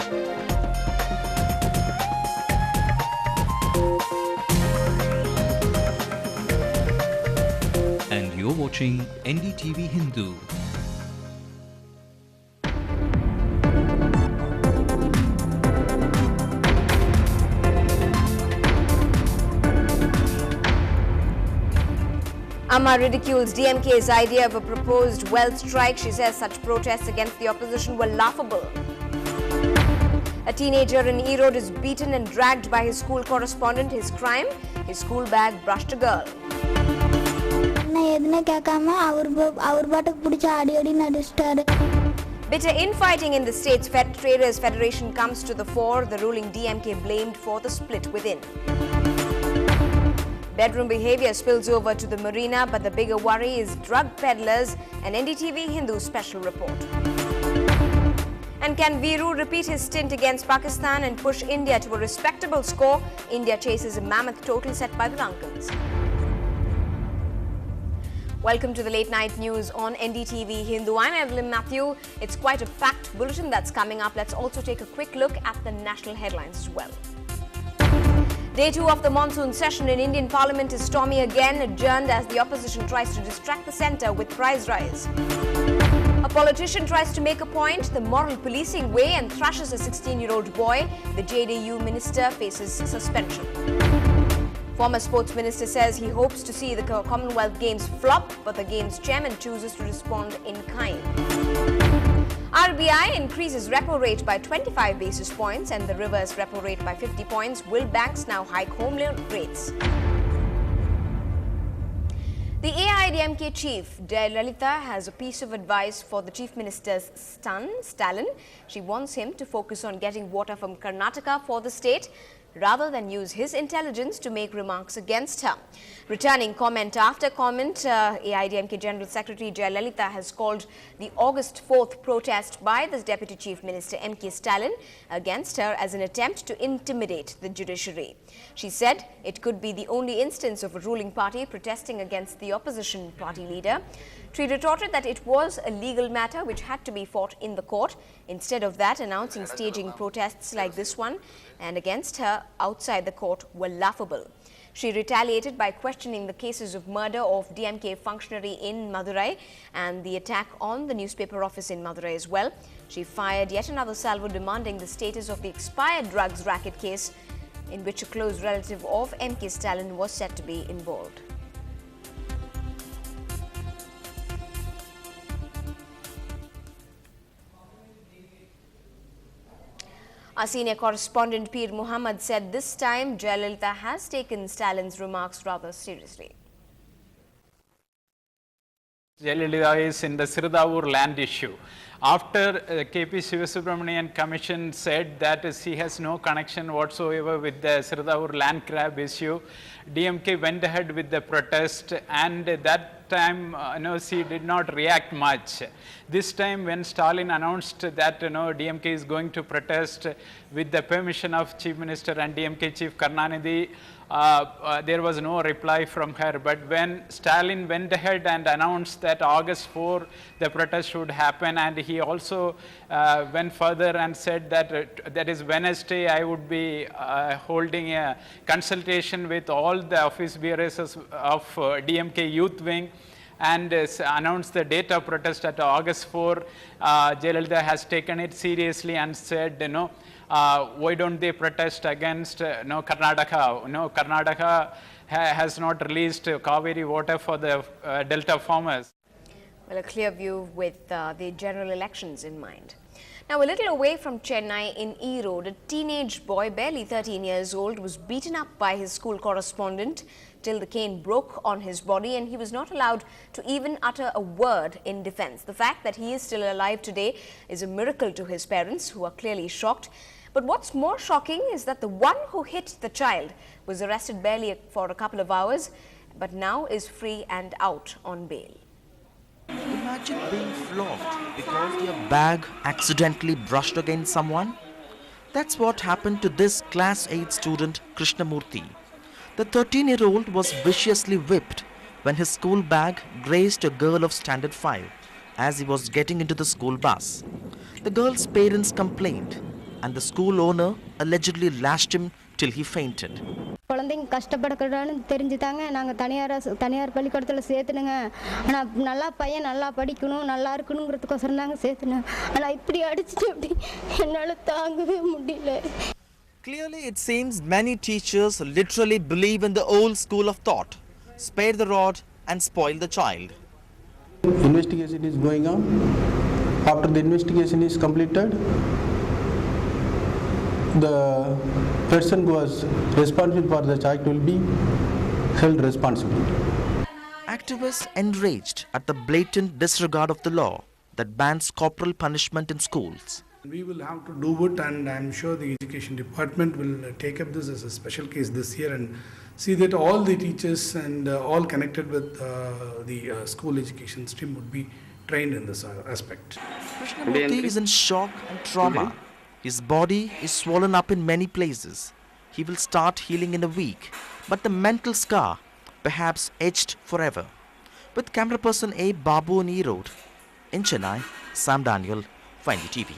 And you're watching Ndtv-Hindu. Amma ridicules DMK's idea of a proposed wealth strike. She says such protests against the opposition were laughable. A teenager in Erode is beaten and dragged by his school correspondent. His crime? His school bag brushed a girl. Bitter infighting in the state's Traders Federation comes to the fore. The ruling DMK blamed for the split within. Bedroom behavior spills over to the marina, but the bigger worry is drug peddlers. An Ndtv-Hindu special report. And can Viru repeat his stint against Pakistan and push India to a respectable score? India chases a mammoth total set by the Lankans. Welcome to the late night news on Ndtv-Hindu. I'm Evelyn Matthew. It's quite a packed bulletin that's coming up. Let's also take a quick look at the national headlines as well. Day 2 of the monsoon session in Indian Parliament is stormy again, adjourned as the opposition tries to distract the centre with price rise. A politician tries to make a point the moral policing way and thrashes a 16-year-old boy. The JDU minister faces suspension. Former sports minister says he hopes to see the Commonwealth Games flop, but the Games chairman chooses to respond in kind. RBI increases repo rate by 25 basis points and the reverse repo rate by 50 points. Will banks now hike home loan rates? The AIADMK chief, Jayalalitha, has a piece of advice for the chief minister's son, Stalin. She wants him to focus on getting water from Karnataka for the state, rather than use his intelligence to make remarks against her. Returning comment after comment, AIADMK General Secretary Jayalalitha has called the August 4th protest by the Deputy Chief Minister M.K. Stalin against her as an attempt to intimidate the judiciary. She said it could be the only instance of a ruling party protesting against the opposition party leader. She retorted that it was a legal matter which had to be fought in the court. Instead of that, announcing staging protests like this one and against her outside the court were laughable. She retaliated by questioning the cases of murder of DMK functionary in Madurai and the attack on the newspaper office in Madurai as well. She fired yet another salvo demanding the status of the expired drugs racket case in which a close relative of M.K. Stalin was said to be involved. Our senior correspondent Peer Muhammad said this time Jayalalitha has taken Stalin's remarks rather seriously. Jayalalitha is in the Sirdavur land issue. After KP Sivasubramanian Commission said that she has no connection whatsoever with the Sirdavur land grab issue, DMK went ahead with the protest, and that time she did not react much. This time when Stalin announced that DMK is going to protest with the permission of Chief Minister and DMK Chief Karunanidhi, there was no reply from her. But when Stalin went ahead and announced that August 4 the protest should happen, and he also went further and said that that is Wednesday I would be holding a consultation with all the office bearers of DMK youth wing, and announced the date of protest at August 4, Jayalalitha has taken it seriously and said, why don't they protest against Karnataka? Karnataka has not released Kaveri water for the Delta farmers. Well, a clear view with the general elections in mind. Now, a little away from Chennai in Erode, a teenage boy, barely 13 years old, was beaten up by his school correspondent till the cane broke on his body, and he was not allowed to even utter a word in defense. The fact that he is still alive today is a miracle to his parents, who are clearly shocked. But what's more shocking is that the one who hit the child was arrested barely for a couple of hours, but now is free and out on bail. Imagine being flogged because your bag accidentally brushed against someone. That's what happened to this class 8 student Krishnamurthy. The 13-year-old was viciously whipped when his school bag grazed a girl of standard 5 as he was getting into the school bus. The girl's parents complained, and the school owner allegedly lashed him till he fainted. குழந்தைங்க கஷ்டப்படுறான்னு தெரிஞ்சுதாங்க நாங்கள் தனியார் பள்ளிக்கூடத்தில் சேர்த்துனுங்க. ஆனால் நல்லா பையன் நல்லா படிக்கணும் நல்லா இருக்கணுங்கிறதுக்கோசரம் தாங்க சேர்த்துனேன். ஆனால் இப்படி அடிச்சுட்டு அப்படி என்னால் தாங்கவே முடியல. Clearly, it seems many teachers literally believe in the old school of thought: spare the rod and spoil the child. Investigation is going on. After the investigation is completed, the person who was responsible for the child will be held responsible. Activists enraged at the blatant disregard of the law that bans corporal punishment in schools. We will have to do it, and I'm sure the education department will take up this as a special case this year and see that all the teachers and all connected with the school education stream would be trained in this aspect. Krishnamurthy is in shock and trauma. His body is swollen up in many places. He will start healing in a week, but the mental scar perhaps etched forever. With camera person A. Babu on E-Road, in Chennai, Sam Daniel, for NDTV.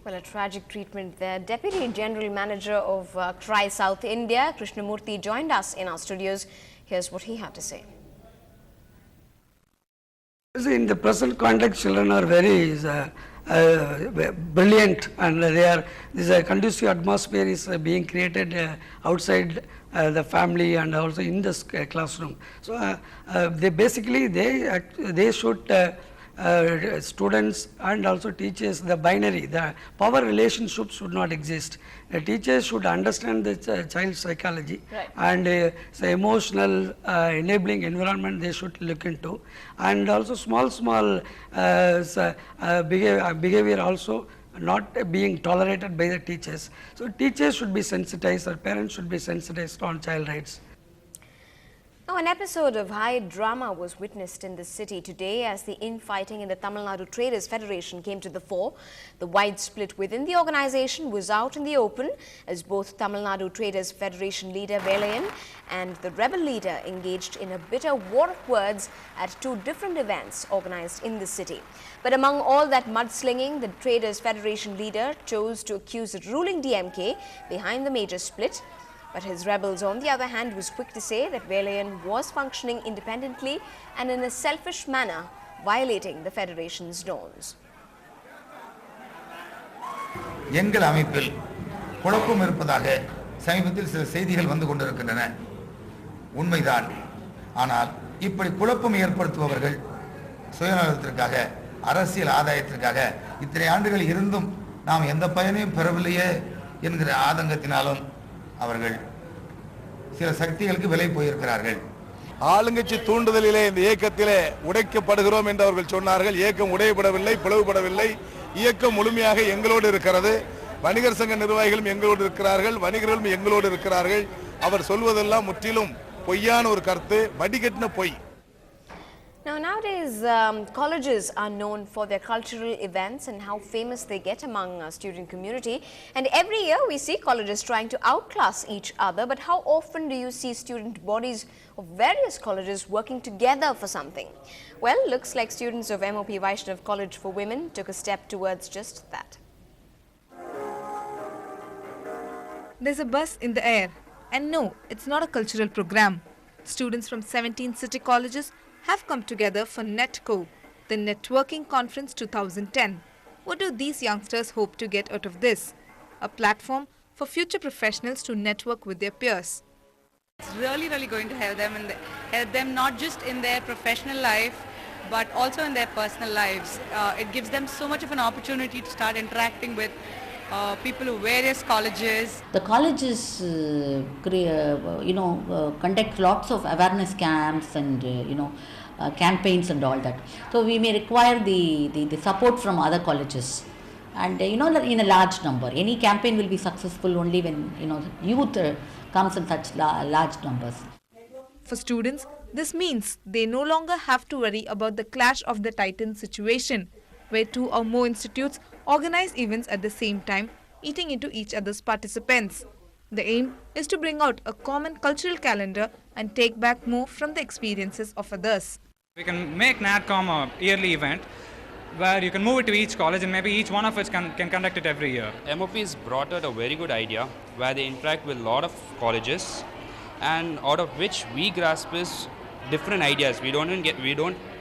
Well, a tragic treatment there. Deputy General Manager of CRI South India, Krishnamurthy, joined us in our studios. Here's what he had to say. In the present context, children are very brilliant, and this conducive atmosphere is being created outside the family and also in the classroom. So they should students and also teachers, the binary, the power relationship should not exist. Teachers should understand the child's psychology, right, and the emotional enabling environment they should look into, and also small behavior also not being tolerated by the teachers. So teachers should be sensitized, or parents should be sensitized on child rights. Now, an episode of high drama was witnessed in the city today as the infighting in the Tamil Nadu Traders Federation came to the fore. The wide split within the organization was out in the open as both Tamil Nadu Traders Federation leader Velayan and the rebel leader engaged in a bitter war of words at two different events organized in the city. But among all that mudslinging, the Traders Federation leader chose to accuse the ruling DMK behind the major split. But his rebels, on the other hand, was quick to say that Velayan was functioning independently and in a selfish manner, violating the Federation's norms. எங்கள் அமைப்பில் குழப்பம் இருப்பதாக சமீபத்தில் சில செய்திகள் வந்து கொண்டிருக்கின்றன. உண்மைதான். ஆனால் இப்படி குழப்பம் ஏற்படுத்துபவர்கள் சுயநலத்திற்காக, அரசியல் ஆதாயத்திற்காக இத்தனை ஆண்டுகள் இருந்தும் நாம் எந்த பயனையும் பெறவில்லையே என்கிற ஆதங்கத்தினாலும் அவர்கள் சில சக்திகளுக்கு விலை போயிருக்கிறார்கள். ஆளுங்கட்சி தூண்டுதலிலே இந்த இயக்கத்திலே உடைக்கப்படுகிறோம் என்று அவர்கள் சொன்னார்கள். இயக்கம் உடையப்படவில்லை, பிளவுபடவில்லை. இயக்கம் முழுமையாக எங்களோடு இருக்கிறது. வணிகர் சங்க நிர்வாகிகளும் எங்களோடு இருக்கிறார்கள், வணிகர்களும் எங்களோடு இருக்கிறார்கள். அவர் சொல்வதெல்லாம் முற்றிலும் பொய்யான ஒரு கருத்து, வடிகட்டின பொய். Now, nowadays, colleges are known for their cultural events and how famous they get among student community. And every year we see colleges trying to outclass each other. But how often do you see student bodies of various colleges working together for something? Well, looks like students of MOP Vaishnav College for Women took a step towards just that. There's a buzz in the air. And no, it's not a cultural program. Students from 17 city colleges have come together for NetCo, the Networking Conference 2010. What do these youngsters hope to get out of this? A platform for future professionals to network with their peers. It's really going to help them, and help them not just in their professional life, but also in their personal lives. It gives them so much of an opportunity to start interacting with people of various colleges. The colleges, conduct lots of awareness camps and, campaigns and all that. So we may require the support from other colleges. And, in a large number. Any campaign will be successful only when, youth comes in such large numbers. For students, this means they no longer have to worry about the clash of the titans situation, where two or more institutes organize events at the same time, eating into each other's participants. The aim is to bring out a common cultural calendar and take back more from the experiences of others. We can make NATCOM a yearly event where you can move it to each college and maybe each one of us can conduct it every year. MOP has brought out a very good idea where they interact with a lot of colleges, and out of which we grasp is different ideas. We don't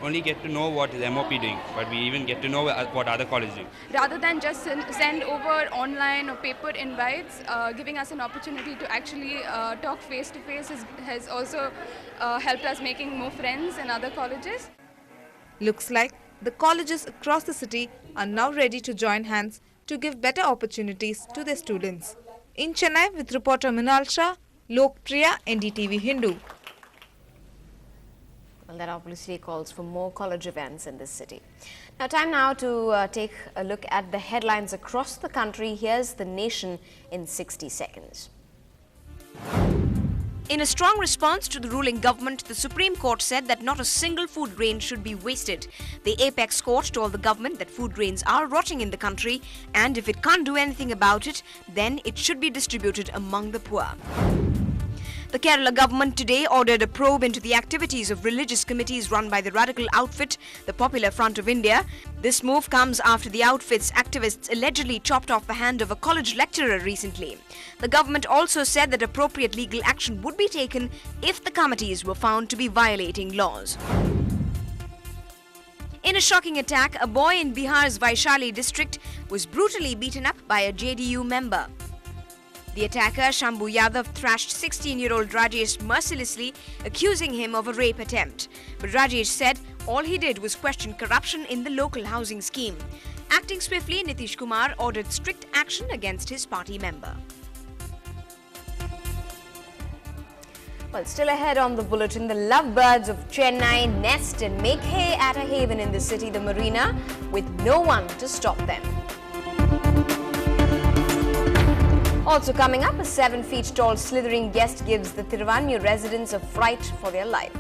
only get to know what is MOP doing, but we even get to know what other colleges do. Rather than just send over online or paper invites, giving us an opportunity to actually talk face to face has also helped us making more friends in other colleges. Looks like the colleges across the city are now ready to join hands to give better opportunities to their students. In Chennai, with reporter Minal Shah, Lokpriya, NDTV-Hindu. Well, that obviously calls for more college events in this city. Now, time now to take a look at the headlines across the country. Here's the nation in 60 seconds. In a strong response to the ruling government, the Supreme Court said that not a single food grain should be wasted. The apex court told the government that food grains are rotting in the country, and if it can't do anything about it, then it should be distributed among the poor. The Kerala government today ordered a probe into the activities of religious committees run by the radical outfit, the Popular Front of India. This move comes after the outfit's activists allegedly chopped off the hand of a college lecturer recently. The government also said that appropriate legal action would be taken if the committees were found to be violating laws. In a shocking attack, a boy in Bihar's Vaishali district was brutally beaten up by a JDU member. The attacker, Shambhu Yadav, thrashed 16-year-old Rajesh mercilessly, accusing him of a rape attempt. But Rajesh said all he did was question corruption in the local housing scheme. Acting swiftly, Nitish Kumar ordered strict action against his party member. Well, still ahead on the bulletin, the lovebirds of Chennai nest and make hay at a haven in the city, the marina, with no one to stop them. Also coming up, a 7 feet tall slithering guest gives the Tiruvannur residents a fright for their life.